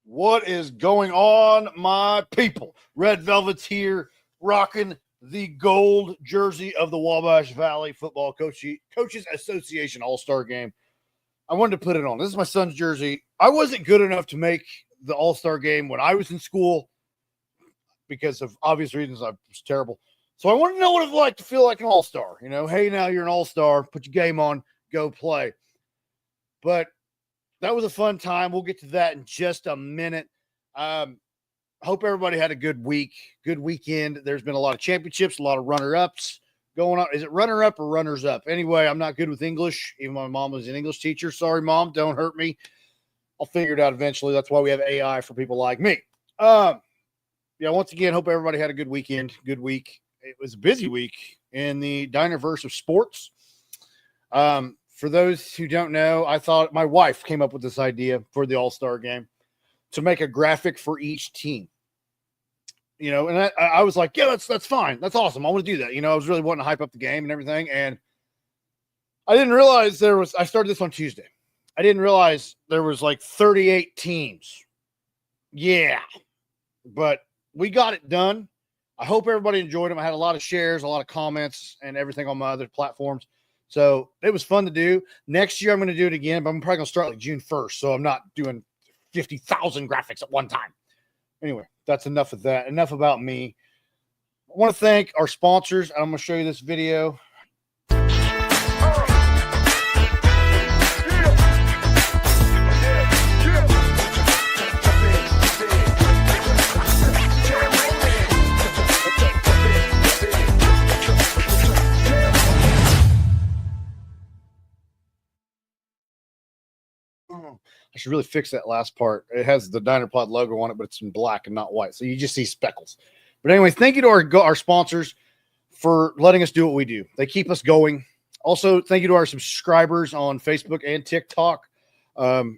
What is going on, my people? Red Velvet's here, rocking the gold jersey of the Wabash Valley Football Coaches Association All-Star Game. I wanted to put it on. This is my son's jersey. I wasn't good enough to make the All-Star Game when I was in school because of obvious reasons. I was terrible. So I wanted to know what it was like to feel like an All-Star. You know, hey, now you're an All-Star. Put your game on. Go play. But that was a fun time. We'll get to that in just a minute. Hope everybody had a good week, good weekend. There's been a lot of championships, a lot of runner-ups going on. Is it runner-up or runners-up? Anyway, I'm not good with English. Even my mom was an English teacher. Sorry, Mom. Don't hurt me. I'll figure it out eventually. That's why we have AI for people like me. Once again, hope everybody had a good weekend, good week. It was a busy week in the Dinerverse of sports. For those who don't know, I thought my wife came up with this idea for the All-Star Game to make a graphic for each team. You know, and I was like, yeah, that's fine. That's awesome. I want to do that. You know, I was really wanting to hype up the game and everything. And I didn't realize I started this on Tuesday. I didn't realize there was like 38 teams. Yeah. But we got it done. I hope everybody enjoyed them. I had a lot of shares, a lot of comments and everything on my other platforms. So it was fun to do. Next year, I'm going to do it again, but I'm probably going to start like June 1st. So I'm not doing 50,000 graphics at one time. Anyway, that's enough of that. Enough about me. I want to thank our sponsors. I'm going to show you this video. I should really fix that last part. It has the Diner Pod logo on it, but it's in black and not white. So you just see speckles. But anyways, thank you to our sponsors for letting us do what we do. They keep us going. Also, thank you to our subscribers on Facebook and TikTok. For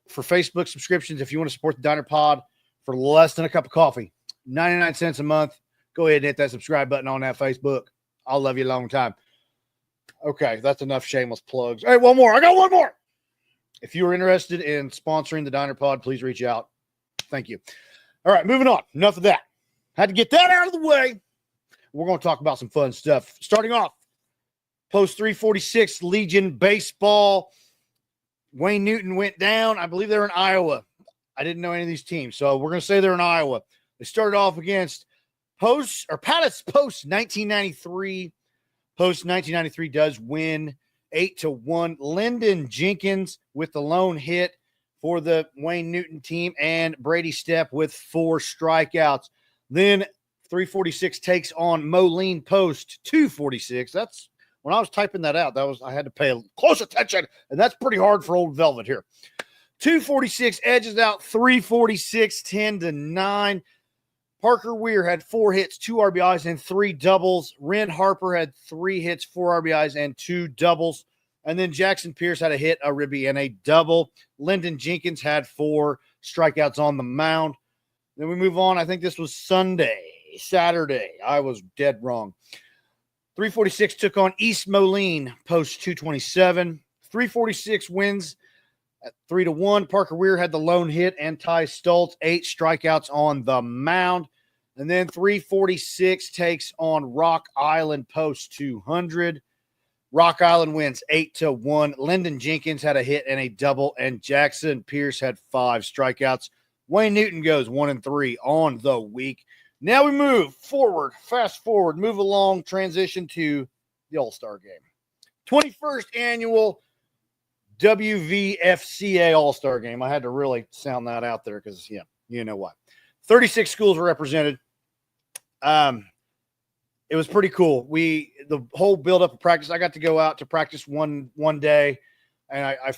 Facebook subscriptions, if you want to support the Diner Pod for less than a cup of coffee, 99 cents a month, go ahead and hit that subscribe button on that Facebook. I'll love you a long time. Okay, that's enough shameless plugs. Hey, one more. I got one more. If you are interested in sponsoring the Diner Pod, please reach out. Thank you. All right, moving on. Enough of that. Had to get that out of the way. We're going to talk about some fun stuff. Starting off, Post 346 Legion Baseball. Wayne Newton went down. I believe they're in Iowa. I didn't know any of these teams, so we're going to say they're in Iowa. They started off against Post 1993. Post 1993 does win 8-1. Lyndon Jenkins with the lone hit for the Wayne Newton team, and Brady Stepp with 4 strikeouts. Then 346 takes on Moline Post 246. That's when I was typing that out. I had to pay close attention, and that's pretty hard for old Velvet here. 246 edges out 346 10-9. Parker Weir had 4 hits, 2 RBIs, and 3 doubles. Ren Harper had 3 hits, 4 RBIs, and 2 doubles. And then Jackson Pierce had a hit, a ribby, and a double. Lyndon Jenkins had 4 strikeouts on the mound. Then we move on. I think this was Saturday. I was dead wrong. 346 took on East Moline, Post 227. 346 wins at 3-1. Parker Weir had the lone hit, and Ty Stoltz 8 strikeouts on the mound. And then 346 takes on Rock Island, Post 200. Rock Island wins 8-1. Lyndon Jenkins had a hit and a double, and Jackson Pierce had 5 strikeouts. Wayne Newton goes 1-3 on the week. Now we move forward, fast forward, move along, transition to the All-Star Game. 21st annual WVFCA All-Star Game. I had to really sound that out there because, yeah, you know what. 36 schools were represented. It was pretty cool. The whole build-up of practice, I got to go out to practice one day, and I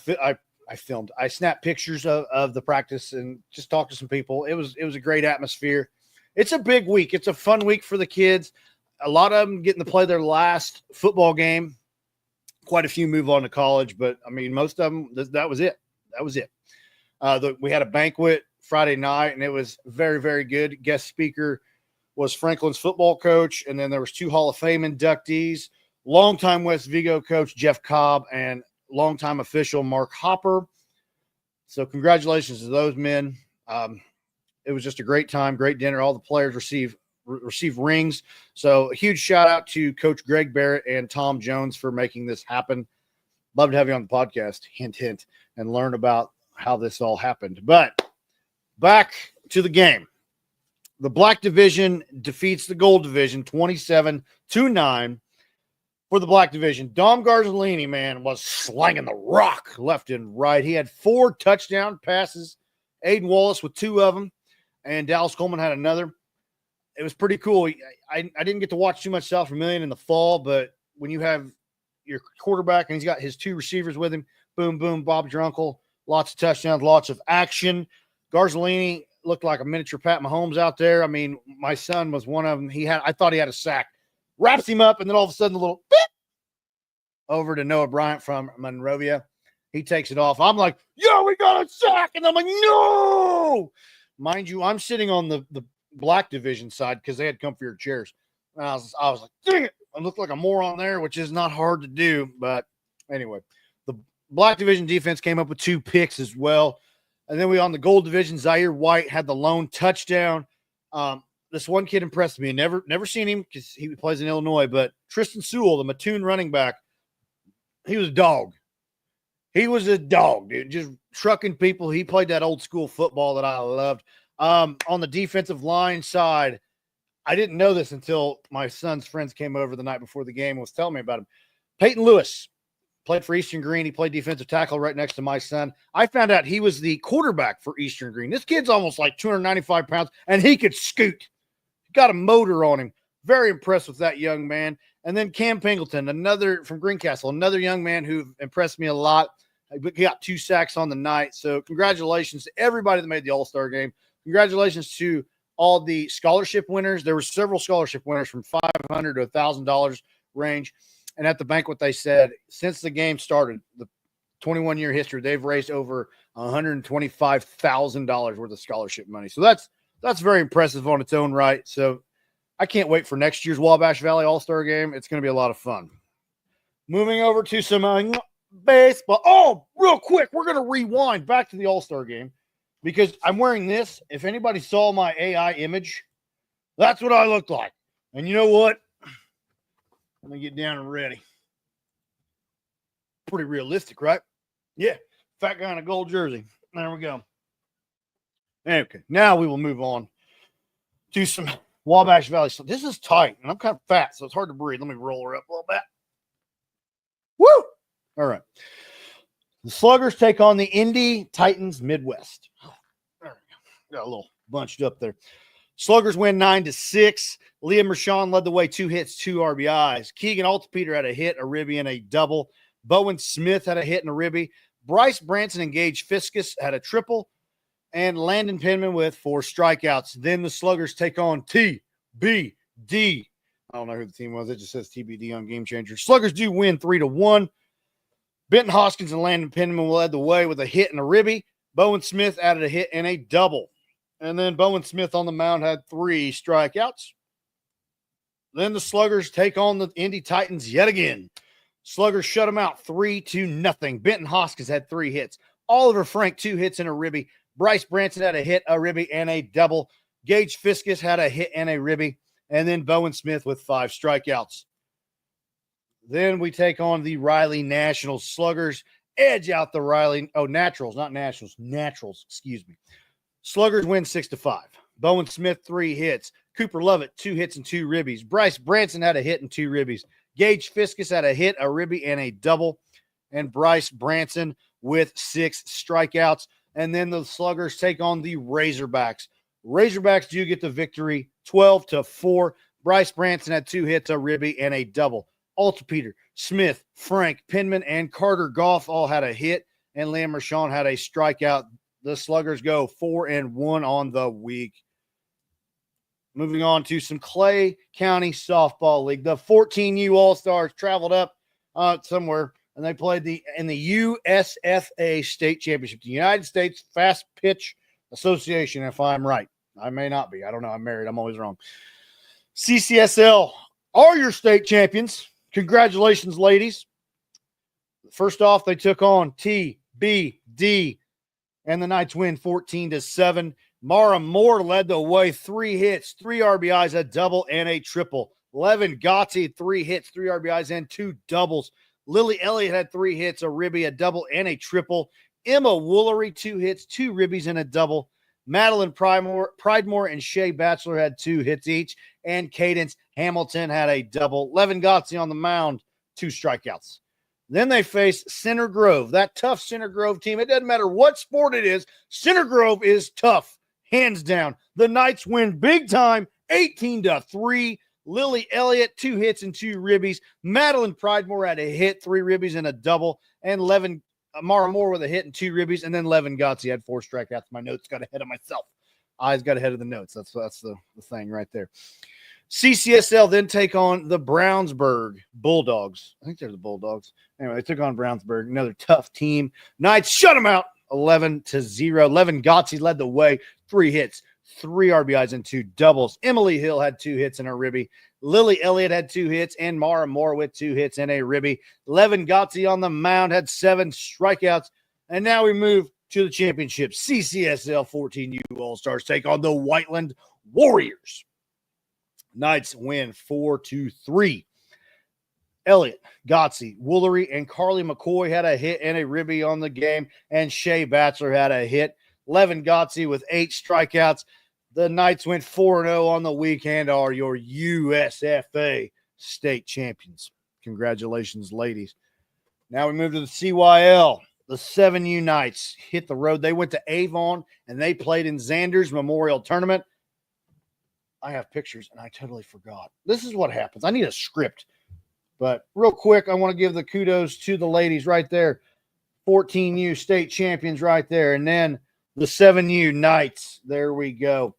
filmed. I snapped pictures of the practice and just talked to some people. It was a great atmosphere. It's a big week. It's a fun week for the kids. A lot of them getting to play their last football game. Quite a few move on to college, but, I mean, most of them, that was it. that was it. We had a banquet Friday night, and it was very, very good. Guest speaker was Franklin's football coach, and then there was 2 Hall of Fame inductees, longtime West Vigo coach Jeff Cobb and longtime official Mark Hopper. So congratulations to those men. It was just a great time, great dinner. All the players receive rings. So a huge shout out to Coach Greg Barrett and Tom Jones for making this happen. Love to have you on the podcast, hint, hint, and learn about how this all happened. But back to the game. The Black Division defeats the Gold Division 27-9 for the Black Division. Dom Garzolini, man, was slanging the rock left and right. He had 4 touchdown passes. Aiden Wallace with 2 of them, and Dallas Coleman had another. It was pretty cool. I didn't get to watch too much South Vermilion in the fall, but when you have your quarterback and he's got his 2 receivers with him, boom, boom, Bob's your uncle, lots of touchdowns, lots of action. Garzolini looked like a miniature Pat Mahomes out there. I mean, my son was one of them. I thought he had a sack. Wraps him up, and then all of a sudden a little beep over to Noah Bryant from Monrovia. He takes it off. I'm like, yo, we got a sack. And I'm like, no. Mind you, I'm sitting on the Black Division side because they had comfier chairs. And I was like, dang it. I looked like a moron there, which is not hard to do. But anyway, the Black Division defense came up with 2 picks as well. And then on the Gold Division, Zaire White had the lone touchdown. This one kid impressed me. Never seen him because he plays in Illinois, but Tristan Sewell, the Mattoon running back, he was a dog. He was a dog, dude, just trucking people. He played that old school football that I loved. On the defensive line side, I didn't know this until my son's friends came over the night before the game and was telling me about him. Peyton Lewis played for Eastern Green. He played defensive tackle right next to my son. I found out he was the quarterback for Eastern Green. This kid's almost like 295 pounds, and he could scoot. Got a motor on him. Very impressed with that young man. And then Cam Pingleton, another from Greencastle, another young man who impressed me a lot. He got 2 sacks on the night. So congratulations to everybody that made the All-Star game. Congratulations to all the scholarship winners. There were several scholarship winners from $500 to $1,000 range. And at the banquet, they said since the game started, the 21-year history, they've raised over $125,000 worth of scholarship money. So that's very impressive on its own right. So I can't wait for next year's Wabash Valley All-Star game. It's going to be a lot of fun. Moving over to some baseball. Oh, real quick, we're going to rewind back to the All-Star game because I'm wearing this. If anybody saw my AI image, that's what I look like. And you know what? Let me get down and ready. Pretty realistic, right? Yeah. Fat guy in a gold jersey. There we go. Okay. Now we will move on to some Wabash Valley. So this is tight, and I'm kind of fat, so it's hard to breathe. Let me roll her up a little bit. Woo! All right. The Sluggers take on the Indy Titans Midwest. There we go. Got a little bunched up there. Sluggers win 9-6. Liam Rashawn led the way, 2 hits, 2 RBIs. Keegan Altapeter had a hit, a ribby, and a double. Bowen Smith had a hit and a ribby. Bryce Branson and Gage Fiskus had a triple. And Landon Penman with 4 strikeouts. Then the Sluggers take on TBD. I don't know who the team was. It just says TBD on Game Changer. Sluggers do win 3-1. Benton Hoskins and Landon Penman led the way with a hit and a ribby. Bowen Smith added a hit and a double. And then Bowen Smith on the mound had 3 strikeouts. Then the Sluggers take on the Indy Titans yet again. Sluggers shut them out 3-0. Benton Hoskins had 3 hits. Oliver Frank, 2 hits and a ribby. Bryce Branson had a hit, a ribby, and a double. Gage Fiskus had a hit and a ribby. And then Bowen Smith with 5 strikeouts. Then we take on the Riley Nationals. Sluggers edge out the Riley. Oh, Naturals, not Nationals. Naturals, excuse me. Sluggers win 6-5. Bowen Smith, 3 hits. Cooper Lovett, 2 hits and 2 ribbies. Bryce Branson had a hit and 2 ribbies. Gage Fiskus had a hit, a ribby, and a double. And Bryce Branson with 6 strikeouts. And then the Sluggers take on the Razorbacks. Razorbacks do get the victory, 12-4. Bryce Branson had 2 hits, a ribby, and a double. Altapeter, Smith, Frank, Penman, and Carter Goff all had a hit, and Liam Rashawn had a strikeout. The Sluggers go 4-1 on the week. Moving on to some Clay County Softball League. The 14U All-Stars traveled up somewhere. and they played in the USFA State Championship, the United States Fast Pitch Association, if I'm right. I may not be. I don't know. I'm married. I'm always wrong. CCSL are your state champions. Congratulations, ladies. First off, they took on TBD, and the Knights win 14-7. Mara Moore led the way, 3 hits, 3 RBIs, a double, and a triple. Levin Gotti, 3 hits, 3 RBIs, and 2 doubles. Lily Elliott had 3 hits, a ribby, a double, and a triple. Emma Woolery, 2 hits, 2 ribbies, and a double. Madeline Pridemore and Shay Batchelor had 2 hits each, and Cadence Hamilton had a double. Levin Gotti on the mound, 2 strikeouts. Then they face Center Grove, that tough Center Grove team. It doesn't matter what sport it is. Center Grove is tough, hands down. The Knights win big time, 18-3. Lily Elliott, 2 hits and 2 ribbies. Madeline Pridemore had a hit, 3 ribbies, and a double. And Mara Moore with a hit and 2 ribbies. And then Levin Gotti had 4 strikeouts. My notes got ahead of myself. Eyes got ahead of the notes. That's the thing right there. CCSL then take on the Brownsburg Bulldogs. I think they're the Bulldogs. Anyway, they took on Brownsburg, another tough team. Knights shut them out 11-0. Levin Gotti led the way, 3 hits, 3 RBIs, and 2 doubles. Emily Hill had 2 hits and a ribby. Lily Elliott had 2 hits, and Mara Moore with 2 hits and a ribby. Levin Gotti on the mound had 7 strikeouts. And now we move to the championship. CCSL 14U All-Stars take on the Whiteland Warriors. Knights win 4-3. Elliott, Gotti, Woolery, and Carly McCoy had a hit and a ribby on the game, and Shay Batchelor had a hit. Levin Gotti with 8 strikeouts. The Knights went 4-0 on the weekend, are your USFA state champions. Congratulations, ladies. Now we move to the CYL. The 7U Knights hit the road. They went to Avon, and they played in Xander's Memorial Tournament. I have pictures, and I totally forgot. This is what happens. I need a script. But real quick, I want to give the kudos to the ladies right there. 14U state champions right there. And then the 7U Knights. There we go.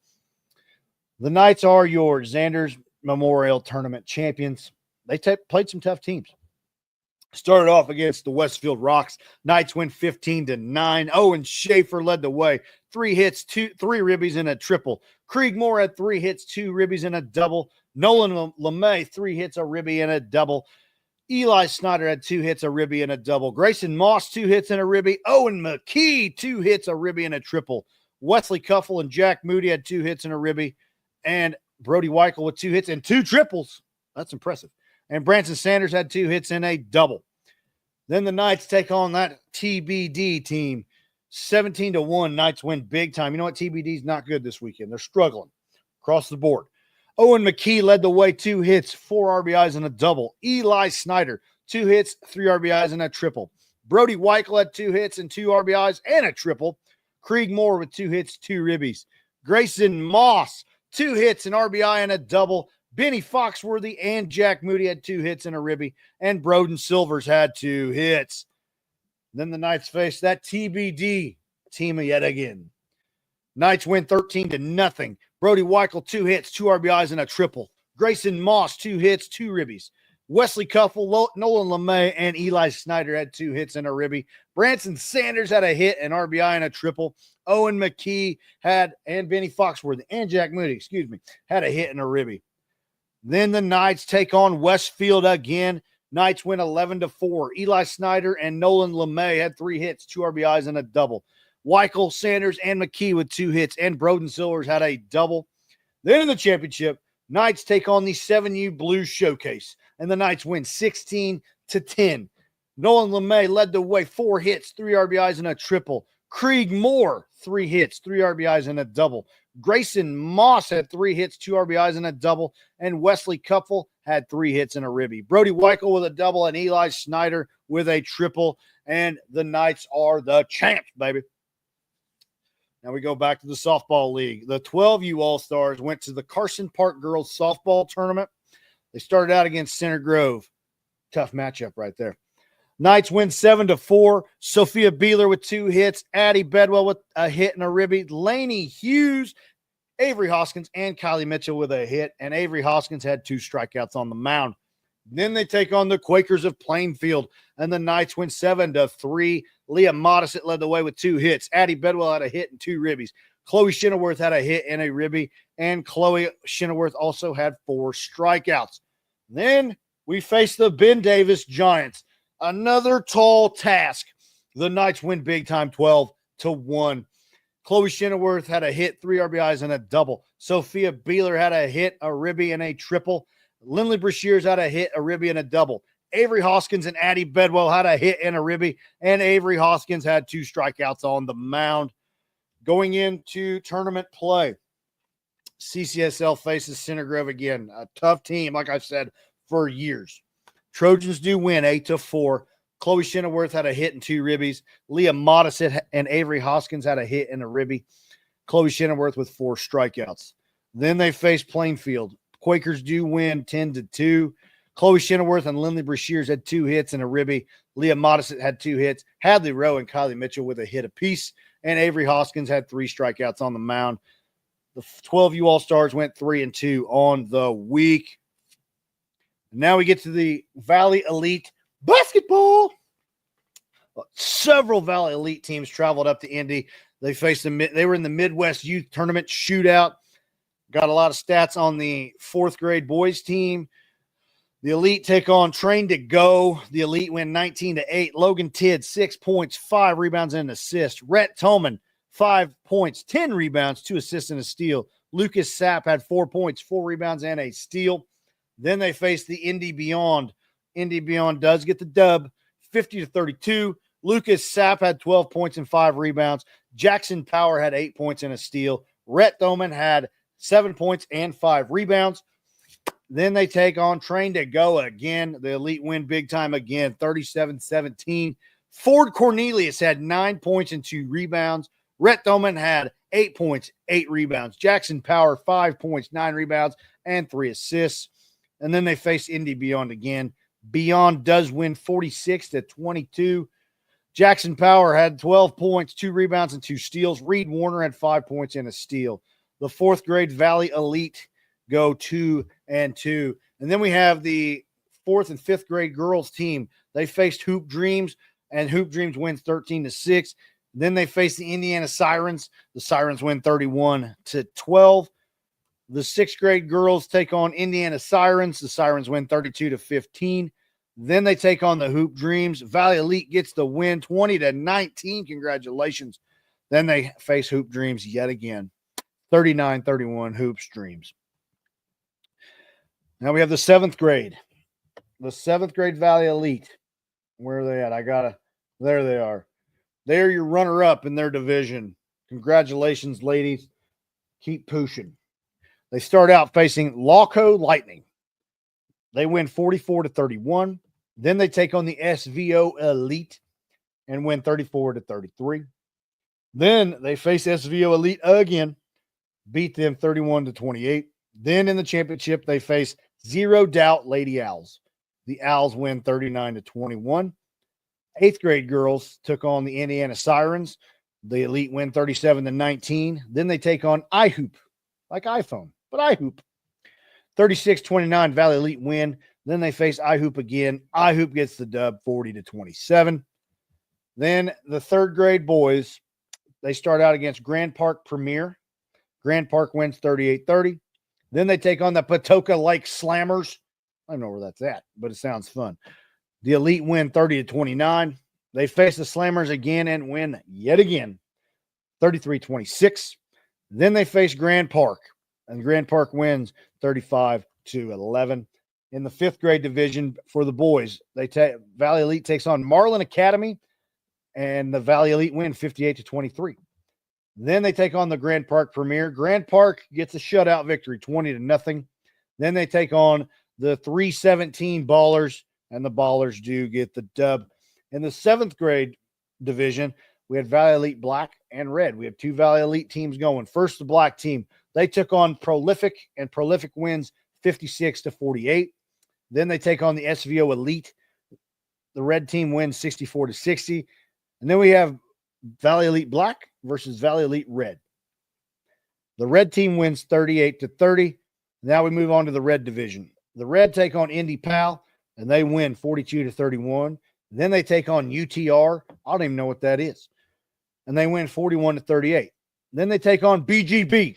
The Knights are your Xander's Memorial Tournament champions. They played some tough teams. Started off against the Westfield Rocks. Knights win 15-9. Owen Schaefer led the way. 3 hits, 3 ribbies, and a triple. Krieg Moore had 3 hits, 2 ribbies, and a double. Nolan LeMay, 3 hits, a ribby, and a double. Eli Snyder had 2 hits, a ribby, and a double. Grayson Moss, 2 hits and a ribby. Owen McKee, 2 hits, a ribby, and a triple. Wesley Cuffle and Jack Moody had 2 hits and a ribby. And Brody Weichel with 2 hits and 2 triples. That's impressive. And Branson Sanders had 2 hits and a double. Then the Knights take on that TBD team. 17-1. Knights win big time. You know what? TBD's not good this weekend. They're struggling across the board. Owen McKee led the way, 2 hits, 4 RBIs, and a double. Eli Snyder, 2 hits, 3 RBIs, and a triple. Brody Weichel had 2 hits and 2 RBIs and a triple. Krieg Moore with 2 hits, 2 ribbies. Grayson Moss, 2 hits, an RBI, and a double. Benny Foxworthy and Jack Moody had 2 hits and a ribby. And Broden Silvers had 2 hits. Then the Knights face that TBD team yet again. Knights win 13-0. Brody Weichel, 2 hits, 2 RBIs, and a triple. Grayson Moss, 2 hits, 2 ribbies. Wesley Cuffle, Nolan LeMay, and Eli Snyder had 2 hits and a ribby. Branson Sanders had a hit, an RBI, and a triple. Owen McKee and Benny Foxworthy, and Jack Moody, had a hit and a ribby. Then the Knights take on Westfield again. Knights win 11-4. Eli Snyder and Nolan LeMay had 3 hits, 2 RBIs, and a double. Weichel, Sanders, and McKee with 2 hits, and Broden Silvers had a double. Then in the championship, Knights take on the 7U Blues Showcase, and the Knights win 16-10. Nolan LeMay led the way, 4 hits, 3 RBIs, and a triple. Krieg Moore, 3 hits, 3 RBIs, and a double. Grayson Moss had 3 hits, 2 RBIs, and a double. And Wesley Cuffle had 3 hits and a ribby. Brody Weichel with a double, and Eli Snyder with a triple. And the Knights are the champs, baby. Now we go back to the softball league. The 12U All-Stars went to the Carson Park Girls Softball Tournament. They started out against Center Grove. Tough matchup right there. Knights win 7-4. Sophia Beeler with 2 hits. Addie Bedwell with a hit and a ribby. Lainey Hughes, Avery Hoskins, and Kylie Mitchell with a hit. And Avery Hoskins had 2 strikeouts on the mound. Then they take on the Quakers of Plainfield, and the Knights win 7-3. Leah Modisett led the way with 2 hits. Addie Bedwell had a hit and 2 ribbies. Chloe Shinneworth had a hit and a ribby, and Chloe Shinneworth also had 4 strikeouts. Then we face the Ben Davis Giants. Another tall task. The Knights win big time 12-1. Chloe Shinneworth had a hit, 3 RBIs, and a double. Sophia Beeler had a hit, a ribby, and a triple. Lindley Brashears had a hit, a ribby, and a double. Avery Hoskins and Addie Bedwell had a hit and a ribby, and Avery Hoskins had 2 strikeouts on the mound. Going into tournament play, CCSL faces Center Grove again. A tough team, like I've said, for years. Trojans do win 8-4. Chloe Shinneworth had a hit and 2 ribbies. Leah Modisett and Avery Hoskins had a hit and a ribby. Chloe Shinneworth with 4 strikeouts. Then they face Plainfield. Quakers do win 10-2. Chloe Shinneworth and Lindley Brashears had 2 hits and a ribby. Leah Modisett had 2 hits. Hadley Rowe and Kylie Mitchell with a hit apiece. And Avery Hoskins had 3 strikeouts on the mound. The 12U All-Stars went 3-2 on the week. Now we get to the Valley Elite basketball. Several Valley Elite teams traveled up to Indy. They faced they were in the Midwest Youth Tournament shootout. Got a lot of stats on the 4th grade boys team. The Elite take on Train to Go. The Elite win 19-8. Logan Tidd, 6 points, 5 rebounds, and an assist. Rhett Tolman, 5 points, 10 rebounds, 2 assists, and a steal. Lucas Sapp had 4 points, 4 rebounds, and a steal. Then they face the Indy Beyond. Indy Beyond does get the dub, 50-32. Lucas Sapp had 12 points and 5 rebounds. Jackson Power had 8 points and a steal. Rhett Tolman had 7 points and 5 rebounds. Then they take on Train to Go again. The Elite win big time again, 37-17. Ford Cornelius had 9 points and 2 rebounds. Rhett Tolman had 8 points, 8 rebounds. Jackson Power, 5 points, 9 rebounds, and 3 assists. And then they face Indy Beyond again. Beyond does win 46-22. Jackson Power had 12 points, 2 rebounds, and 2 steals. Reed Warner had 5 points and a steal. The 4th grade Valley Elite go 2-2. And then we have the 4th and 5th grade girls team. They faced Hoop Dreams, and Hoop Dreams wins 13-6. Then they face the Indiana Sirens. The Sirens win 31-12. The 6th grade girls take on Indiana Sirens. The Sirens win 32-15. Then they take on the Hoop Dreams. Valley Elite gets the win 20-19. Congratulations. Then they face Hoop Dreams yet again. 39-31 Hoops Dreams. Now we have the 7th grade. The 7th grade Valley Elite. Where are they at? There they are. They're your runner-up in their division. Congratulations, ladies. Keep pushing. They start out facing Lawco Lightning. They win 44-31. Then they take on the SVO Elite and win 34-33. Then they face SVO Elite again, beat them 31-28. Then in the championship, they face Zero Doubt Lady Owls. The Owls win 39-21. 8th grade girls took on the Indiana Sirens. The Elite win 37-19. Then they take on iHoop, like iPhone, but iHoop. 36-29 Valley Elite win. Then they face iHoop again. iHoop gets the dub 40-27. Then the 3rd grade boys, they start out against Grand Park Premier. Grand Park wins 38-30. Then they take on the Patoka Lake Slammers. I don't know where that's at, but it sounds fun. The Elite win 30-29. They face the Slammers again and win yet again, 33-26. Then they face Grand Park, and Grand Park wins 35-11. In the 5th grade division for the boys, Valley Elite takes on Marlin Academy, and the Valley Elite win 58-23. Then they take on the Grand Park Premier. Grand Park gets a shutout victory, 20-0. Then they take on the 317 Ballers, and the Ballers do get the dub. In the 7th grade division, we had Valley Elite Black and Red. We have 2 Valley Elite teams going. First, the Black team. They took on Prolific, and Prolific wins 56-48. Then they take on the SVO Elite. The Red team wins 64-60. And then we have Valley Elite Black versus Valley Elite Red. The Red team wins 38-30. Now we move on to the Red division. The Red take on Indy Pal. and they win 42-31. Then they take on UTR. I don't even know what that is. And they win 41-38. Then they take on BGB,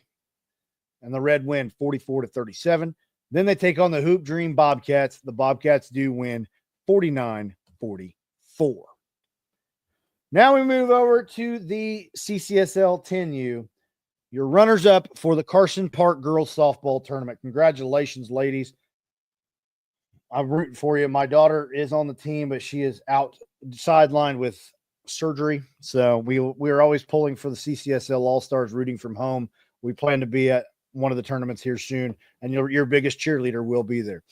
and the Red win 44-37. Then they take on the Hoop Dream Bobcats. The Bobcats do win 49-44. Now we move over to the CCSL 10U. Your runners-up for the Carson Park Girls Softball Tournament. Congratulations, ladies. I'm rooting for you. My daughter is on the team, but she is out sidelined with surgery. So we're always pulling for the CCSL All-Stars, rooting from home. We plan to be at one of the tournaments here soon, and your biggest cheerleader will be there.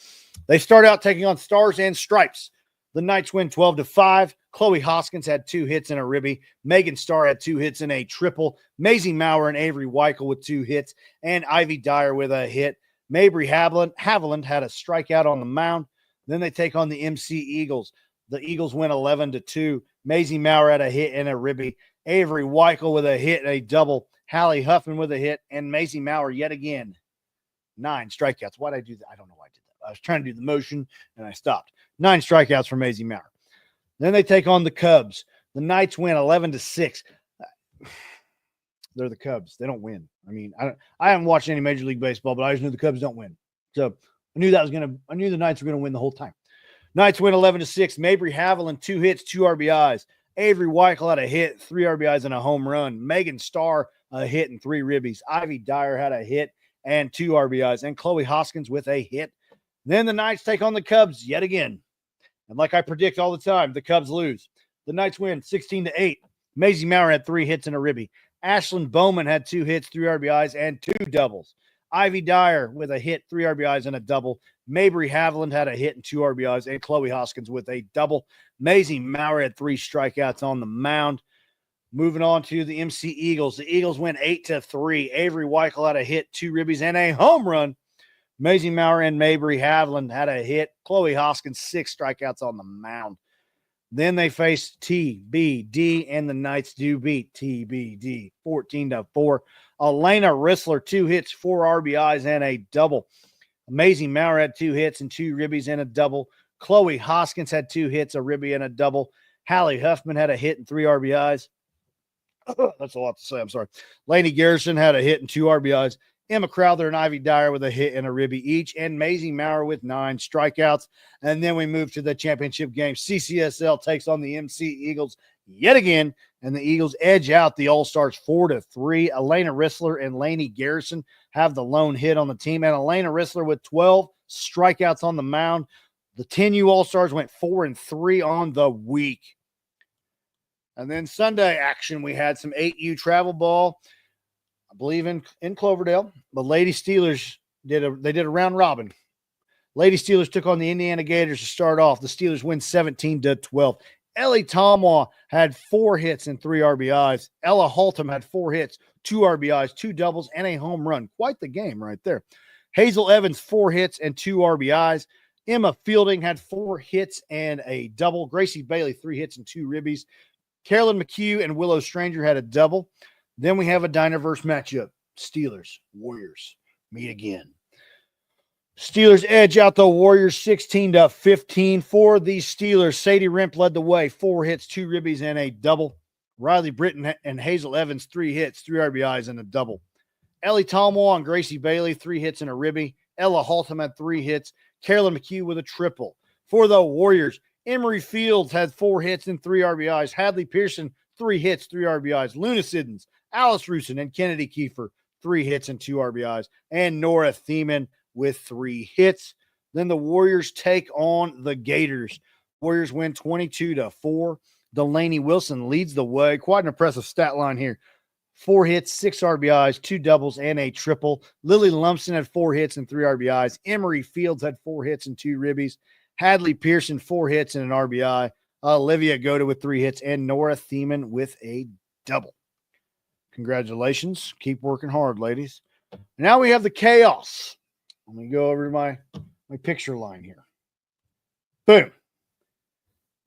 They start out taking on Stars and Stripes. The Knights win 12-5. Chloe Hoskins had 2 hits and a ribby. Megan Starr had 2 hits and a triple. Maisie Maurer and Avery Weichel with 2 hits, and Ivy Dyer with a hit. Mabry Haviland had a strikeout on the mound. Then they take on the MC Eagles. The Eagles win 11-2. Maisie Maurer had a hit and a ribby. Avery Weichel with a hit and a double. Hallie Huffman with a hit, and Maisie Maurer yet again. 9 strikeouts. Why did I do that? I don't know why I did that. I was trying to do the motion, and I stopped. 9 strikeouts for Maisie Maurer. Then they take on the Cubs. The Knights win 11-6. They're the Cubs. They don't win. I mean, I haven't watched any Major League Baseball, but I just knew the Cubs don't win. So I knew the Knights were going to win the whole time. Knights win 11-6. Mabry Haviland, 2 hits, 2 RBIs. Avery Weichel had a hit, 3 RBIs and a home run. Megan Starr, a hit and 3 ribbies. Ivy Dyer had a hit and 2 RBIs. And Chloe Hoskins with a hit. Then the Knights take on the Cubs yet again. And like I predict all the time, the Cubs lose. The Knights win 16-8. Maisie Maurer had 3 hits and a ribby. Ashlyn Bowman had 2 hits, 3 RBIs, and 2 doubles. Ivy Dyer with a hit, 3 RBIs, and a double. Mabry Haviland had a hit and 2 RBIs, and Chloe Hoskins with a double. Maisie Maurer had 3 strikeouts on the mound. Moving on to the MC Eagles. The Eagles win 8-3. Avery Weichel had a hit, 2 ribbies, and a home run. Maisie Maurer and Mabry Haviland had a hit. Chloe Hoskins, 6 strikeouts on the mound. Then they face TBD, and the Knights do beat TBD 14-4. Elena Rissler, 2 hits, 4 RBIs, and a double. Maisie Maurer had 2 hits and 2 ribbies and a double. Chloe Hoskins had 2 hits, a ribby, and a double. Hallie Huffman had a hit and 3 RBIs. That's a lot to say. I'm sorry. Lainey Garrison had a hit and 2 RBIs. Emma Crowther and Ivy Dyer with a hit and a ribby each, and Maisie Maurer with 9 strikeouts. And then we move to the championship game. CCSL takes on the MC Eagles yet again, and the Eagles edge out the All-Stars 4-3. Elena Rissler and Lainey Garrison have the lone hit on the team, and Elena Rissler with 12 strikeouts on the mound. The 10U All-Stars went 4-3 on the week. And then Sunday action, we had some 8U travel ball. I believe in Cloverdale. The Lady Steelers did a round robin. Lady Steelers took on the Indiana Gators to start off. The Steelers win 17-12. Ellie Tomwa had 4 hits and 3 RBIs. Ella Haltom had 4 hits, 2 RBIs, 2 doubles, and a home run. Quite the game right there. Hazel Evans, 4 hits and 2 RBIs. Emma Fielding had 4 hits and a double. Gracie Bailey, 3 hits and 2 ribbies. Carolyn McHugh and Willow Stranger had a double. Then we have a Dynaverse matchup. Steelers, Warriors meet again. Steelers edge out the Warriors 16-15 for the Steelers. Sadie Rimp led the way, 4 hits, 2 ribbies, and a double. Riley Britton and Hazel Evans, 3 hits, 3 RBIs, and a double. Ellie Tomwell and Gracie Bailey, 3 hits and a ribby. Ella Haltom had 3 hits. Carolyn McHugh with a triple. For the Warriors, Emery Fields had 4 hits and 3 RBIs. Hadley Pearson, 3 hits, 3 RBIs. Luna Siddons, Alice Rusin, and Kennedy Kiefer, 3 hits and 2 RBIs. And Nora Thiemann with 3 hits. Then the Warriors take on the Gators. Warriors win 22-4. Delaney Wilson leads the way. Quite an impressive stat line here. 4 hits, 6 RBIs, 2 doubles, and a triple. Lily Lumpson had 4 hits and 3 RBIs. Emery Fields had 4 hits and 2 ribbies. Hadley Pearson, 4 hits and an RBI. Olivia Goda with 3 hits, and Nora Thiemann with a double. Congratulations. Keep working hard, ladies. Now we have the chaos. Let me go over to my picture line here. Boom.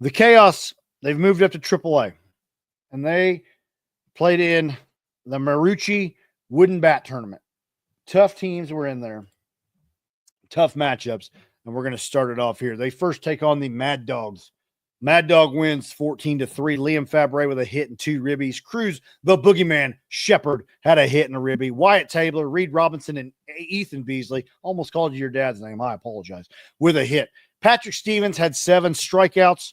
The chaos, they've moved up to AAA, and they played in the Marucci Wooden Bat Tournament. Tough teams were in there. Tough matchups. and we're going to start it off here. They first take on the Mad Dogs. Mad Dog wins 14-3. Liam Fabre with a hit and 2 ribbies. Cruz, the boogeyman, Shepard had a hit and a ribby. Wyatt Tabler, Reed Robinson, and Ethan Beasley, almost called you your dad's name, I apologize, with a hit. Patrick Stevens had 7 strikeouts.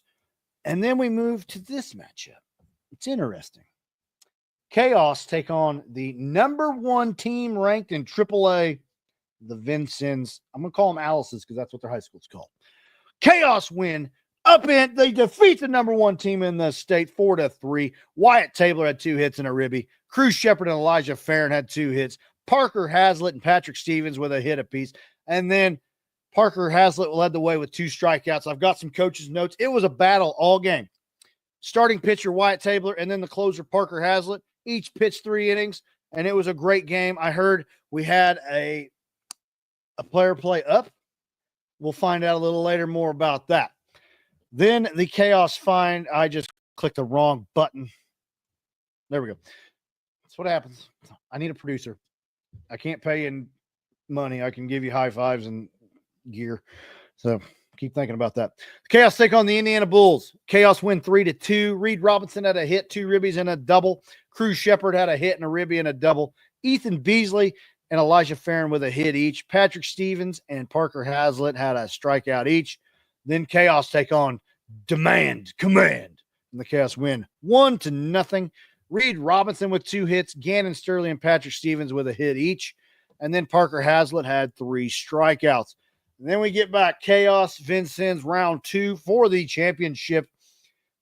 And then we move to this matchup. It's interesting. Chaos take on the number 1 team ranked in AAA, the Vincennes. I'm going to call them Alice's because that's what their high school's called. Chaos win. They defeat the number 1 team in the state 4-3. Wyatt Tabler had 2 hits and a ribby. Cruz Shepard and Elijah Farron had 2 hits. Parker Hazlitt and Patrick Stevens with a hit apiece. And then Parker Hazlitt led the way with 2 strikeouts. I've got some coaches' notes. It was a battle all game. Starting pitcher Wyatt Tabler and then the closer Parker Hazlitt. Each pitched 3 innings, and it was a great game. I heard we had a player play up. We'll find out a little later more about that. Then the Chaos find, I just clicked the wrong button. There we go. That's what happens. I need a producer. I can't pay in money. I can give you high fives and gear. So keep thinking about that. Chaos take on the Indiana Bulls. Chaos win 3-2. Reed Robinson had a hit, 2 ribbies, and a double. Cruz Shepard had a hit and a ribby and a double. Ethan Beasley and Elijah Farron with a hit each. Patrick Stevens and Parker Hazlitt had a strikeout each. Then Chaos take on Command. And the Chaos win 1-0. Reed Robinson with 2 hits. Gannon Sterling and Patrick Stevens with a hit each. And then Parker Hazlitt had 3 strikeouts. And then we get back. Chaos, Vincennes, round 2 for the championship.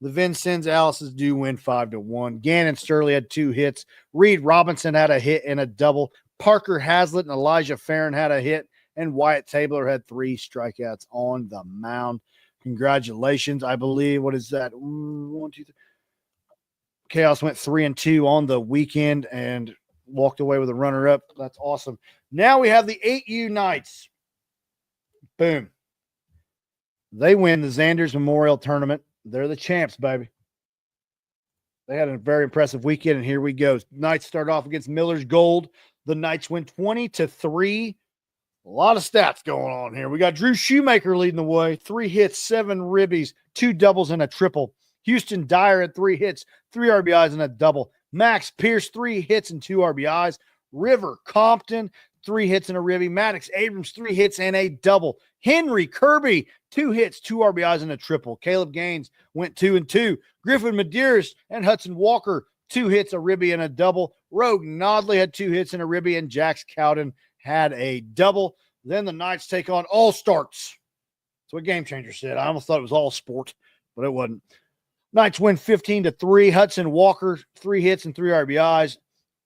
The Vincennes Alice's do win 5-1. Gannon Sterling had 2 hits. Reed Robinson had a hit and a double. Parker Hazlitt and Elijah Farron had a hit. And Wyatt Tabler had 3 strikeouts on the mound. Congratulations. I believe, what is that? 1, 2, 3. Chaos went 3-2 on the weekend and walked away with a runner-up. That's awesome. Now we have the 8U Knights. Boom. They win the Xander's Memorial Tournament. They're the champs, baby. They had a very impressive weekend, and here we go. Knights start off against Miller's Gold. The Knights win 20-3. A lot of stats going on here. We got Drew Shoemaker leading the way. 3 hits, 7 ribbies, 2 doubles, and a triple. Houston Dyer had 3 hits, 3 RBIs, and a double. Max Pierce, 3 hits and 2 RBIs. River Compton, 3 hits and a ribby. Maddox Abrams, 3 hits and a double. Henry Kirby, 2 hits, 2 RBIs, and a triple. Caleb Gaines went 2-2. Griffin Medeiros and Hudson Walker, 2 hits, a ribby, and a double. Rogue Nodley had 2 hits and a ribby, and Jax Cowden had a double. Then the Knights take on All Starts. That's what Game Changer said. I almost thought it was All Sport, but it wasn't. Knights win 15-3. Hudson Walker, 3 hits and 3 RBIs.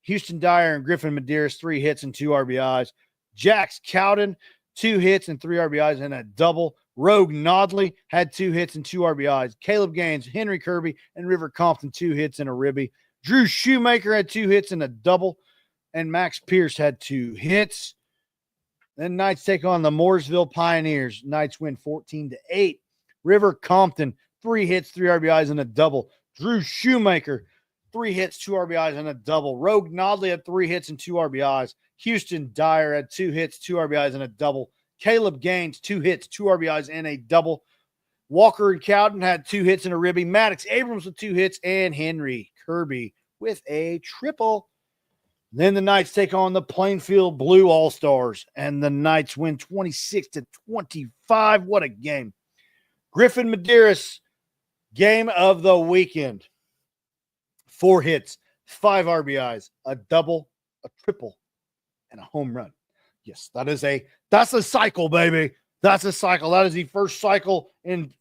Houston Dyer and Griffin Medeiros, 3 hits and 2 RBIs. Jax Cowden, 2 hits and 3 RBIs and a double. Rogue Nodley had 2 hits and 2 RBIs. Caleb Gaines, Henry Kirby, and River Compton, 2 hits and a ribby. Drew Shoemaker had 2 hits and a double. And Max Pierce had 2 hits. Then Knights take on the Mooresville Pioneers. Knights win 14-8. River Compton, 3 hits, 3 RBIs, and a double. Drew Shoemaker, 3 hits, 2 RBIs, and a double. Rogue Nodley had 3 hits and 2 RBIs. Houston Dyer had 2 hits, 2 RBIs, and a double. Caleb Gaines, 2 hits, 2 RBIs, and a double. Walker and Cowden had 2 hits and a ribby. Maddox Abrams with 2 hits, and Henry Kirby with a triple. Then the Knights take on the Plainfield Blue All-Stars, and the Knights win 26-25. What a game. Griffin Medeiros, game of the weekend. 4 hits, 5 RBIs, a double, a triple, and a home run. Yes, that's a cycle, baby. That's a cycle. That is the first cycle in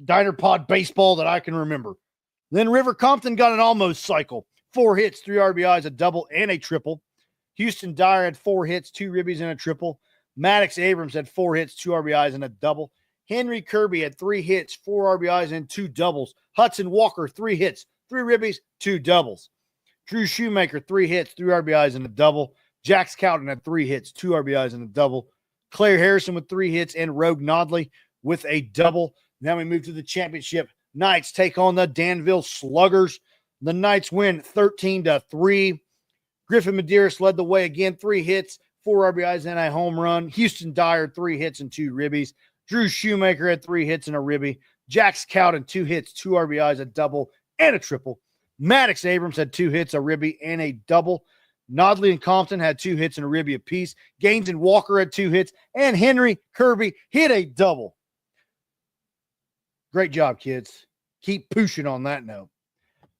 Diner Pod baseball that I can remember. Then River Compton got an almost cycle. 4 hits, 3 RBIs, a double, and a triple. Houston Dyer had 4 hits, 2 ribbies, and a triple. Maddox Abrams had 4 hits, 2 RBIs, and a double. Henry Kirby had 3 hits, 4 RBIs, and 2 doubles. Hudson Walker, 3 hits, 3 ribbies, 2 doubles. Drew Shoemaker, 3 hits, 3 RBIs, and a double. Jax Cowden had 3 hits, 2 RBIs, and a double. Claire Harrison with 3 hits, and Rogue Nodley with a double. Now we move to the championship. Knights take on the Danville Sluggers. The Knights win 13-3. Griffin Medeiros led the way again, 3 hits, 4 RBIs, and a home run. Houston Dyer, 3 hits and 2 ribbies. Drew Shoemaker had 3 hits and a ribby. Jax Cowden, 2 hits, 2 RBIs, a double, and a triple. Maddox Abrams had 2 hits, a ribby, and a double. Nodley and Compton had 2 hits and a ribby apiece. Gaines and Walker had 2 hits, and Henry Kirby hit a double. Great job, kids. Keep pushing on that note.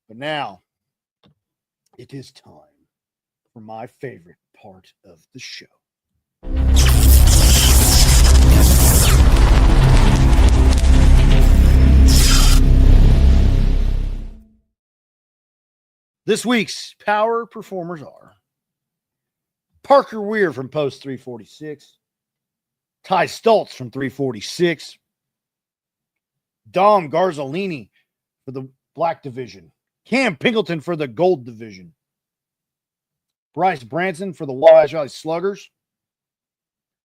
But now, it is time for my favorite part of the show. This week's power performers are Parker Weir from Post 346, Ty Stultz from 346, Dom Garzolini for the Black Division, Cam Pingleton for the Gold Division, Bryce Branson for the Wabash Valley Sluggers,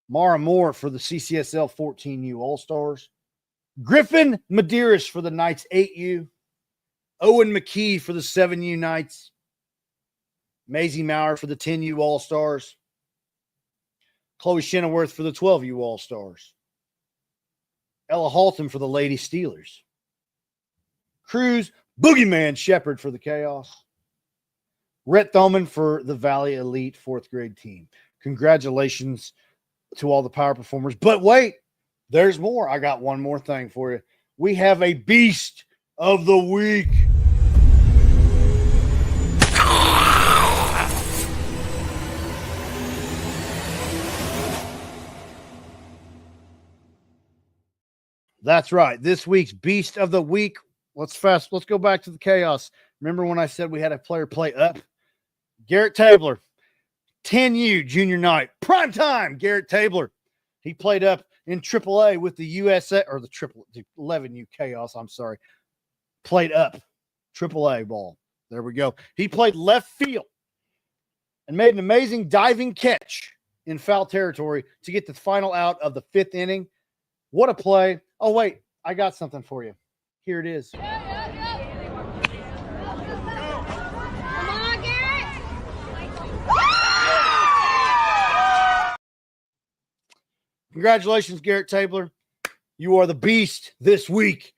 Mara Moore for the CCSL 14U All-Stars, Griffin Medeiros for the Knights 8U, Owen McKee for the 7U Knights, Maisie Maurer for the 10U All-Stars, Chloe Shenneworth for the 12U All-Stars, Ella Halton for the Lady Steelers, Cruz Boogeyman Shepherd for the Chaos, Rhett Thoman for the Valley Elite 4th grade team. Congratulations to all the power performers. But wait, there's more. I got one more thing for you. We have a Beast of the Week. That's right. This week's Beast of the Week. Let's go back to the chaos. Remember when I said we had a player play up? Garrett Tabler, 10U junior night, prime time. Garrett Tabler. He played up in AAA with the USA or the 11U chaos. I'm sorry. Played up AAA ball. There we go. He played left field and made an amazing diving catch in foul territory to get the final out of the 5th inning. What a play. Oh, wait, I got something for you. Here it is. Come on, Garrett. Congratulations, Garrett Tabler. You are the Beast this week.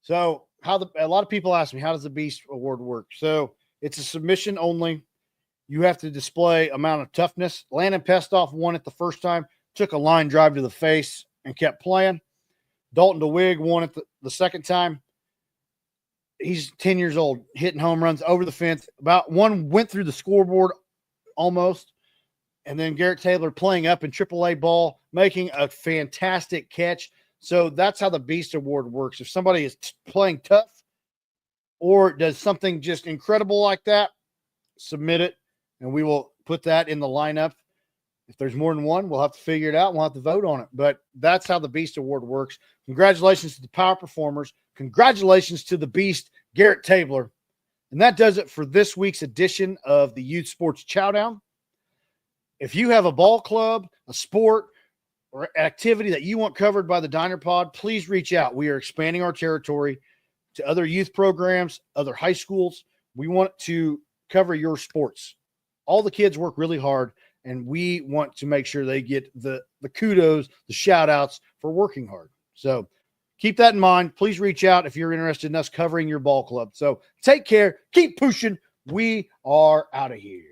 So a lot of people ask me, how does the Beast Award work? So it's a submission only. You have to display amount of toughness. Landon Pestoff won it the first time, took a line drive to the face and kept playing. Dalton DeWig won it the second time. He's 10 years old, hitting home runs over the fence. About one went through the scoreboard almost. And then Garrett Tabler playing up in AAA ball, making a fantastic catch. So that's how the Beast Award works. If somebody is playing tough or does something just incredible like that, submit it, and we will put that in the lineup. If there's more than one, we'll have to figure it out. We'll have to vote on it. But that's how the Beast Award works. Congratulations to the power performers. Congratulations to the Beast, Garrett Tabler. And that does it for this week's edition of the Youth Sports Chowdown. If you have a ball club, a sport, or activity that you want covered by the Diner Pod, please reach out. We are expanding our territory to other youth programs, other high schools. We want to cover your sports. All the kids work really hard, and we want to make sure they get the kudos, the shout outs for working hard. So keep that in mind. Please reach out if you're interested in us covering your ball club. So take care. Keep pushing. We are out of here.